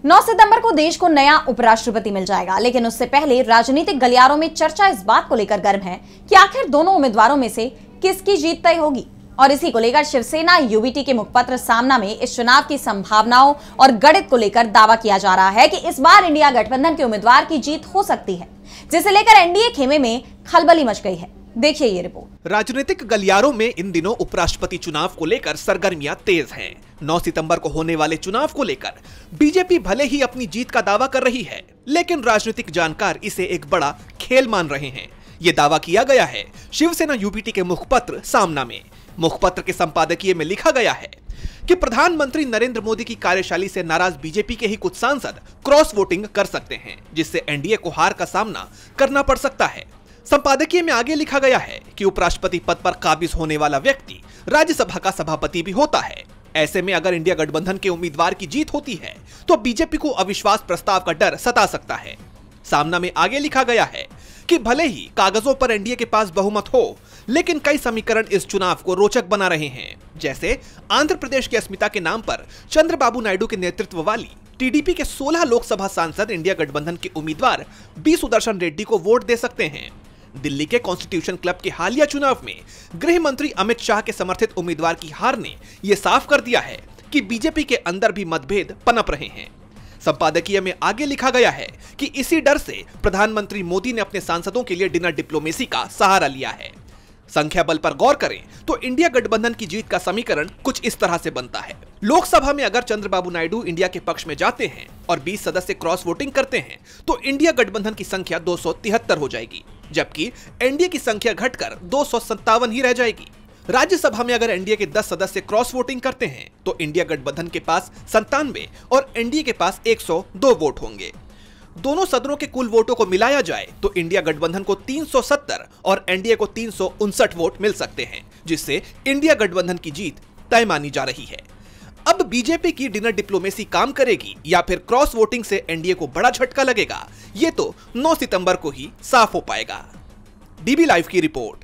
9 सितंबर को देश को नया उपराष्ट्रपति मिल जाएगा, लेकिन उससे पहले राजनीतिक गलियारों में चर्चा इस बात को लेकर गर्म है कि आखिर दोनों उम्मीदवारों में से किसकी जीत तय होगी। और इसी को लेकर शिवसेना यूबीटी के मुखपत्र सामना में इस चुनाव की संभावनाओं और गणित को लेकर दावा किया जा रहा है कि इस बार इंडिया गठबंधन के उम्मीदवार की जीत हो सकती है, जिसे लेकर एनडीए खेमे में खलबली मच गई है। देखिए ये रिपोर्ट। राजनीतिक गलियारों में इन दिनों उपराष्ट्रपति चुनाव को लेकर सरगर्मियां तेज हैं। 9 सितंबर को होने वाले चुनाव को लेकर बीजेपी भले ही अपनी जीत का दावा कर रही है, लेकिन राजनीतिक जानकार इसे एक बड़ा खेल मान रहे हैं। ये दावा किया गया है शिवसेना यूबीटी के मुखपत्र सामना में। मुखपत्र के संपादकीय में लिखा गया है कि प्रधानमंत्री नरेंद्र मोदी की कार्यशैली से नाराज बीजेपी के ही कुछ सांसद क्रॉस वोटिंग कर सकते हैं, जिससे एनडीए को हार का सामना करना पड़ सकता है। संपादकीय में आगे लिखा गया है कि उपराष्ट्रपति पद पर काबिज होने वाला व्यक्ति राज्यसभा का सभापति भी होता है। ऐसे में अगर इंडिया गठबंधन के उम्मीदवार की जीत होती है तो बीजेपी को अविश्वास प्रस्ताव का डर सता सकता है। सामना में आगे लिखा गया है कि भले ही कागजों पर एनडीए के पास बहुमत हो, लेकिन कई समीकरण इस चुनाव को रोचक बना रहे हैं। जैसे आंध्र प्रदेश की अस्मिता के नाम पर चंद्रबाबू नायडू के नेतृत्व वाली टीडीपी के 16 लोकसभा सांसद इंडिया गठबंधन के उम्मीदवार बी सुदर्शन रेड्डी को वोट दे सकते हैं। दिल्ली के कॉन्स्टिट्यूशन क्लब के हालिया चुनाव में गृह मंत्री अमित शाह के समर्थित उम्मीदवार की हार ने यह साफ कर दिया है कि बीजेपी के अंदर भी मतभेद पनप रहे हैं। संपादकीय में आगे लिखा गया है कि इसी डर से प्रधानमंत्री मोदी ने अपने सांसदों के लिए डिनर डिप्लोमेसी का सहारा लिया है। संख्या बल पर गौर करें तो इंडिया गठबंधन की जीत का समीकरण कुछ इस तरह से बनता है। लोकसभा में अगर चंद्रबाबू नायडू इंडिया के पक्ष में जाते हैं और 20 सदस्य क्रॉस वोटिंग करते हैं तो इंडिया गठबंधन की संख्या 273 हो जाएगी, जबकि एनडीए की संख्या घटकर 257 ही रह जाएगी। राज्यसभा में अगर एनडीए के 10 सदस्य क्रॉस वोटिंग करते हैं तो इंडिया गठबंधन के पास 97 और एनडीए के पास 102 वोट होंगे। दोनों सदनों के कुल वोटों को मिलाया जाए तो इंडिया गठबंधन को 370 और एनडीए को 359 वोट मिल सकते हैं, जिससे इंडिया गठबंधन की जीत तय मानी जा रही है। अब बीजेपी की डिनर डिप्लोमेसी काम करेगी या फिर क्रॉस वोटिंग से एनडीए को बड़ा झटका लगेगा, ये तो 9 सितंबर को ही साफ हो पाएगा। डीबी लाइव की रिपोर्ट।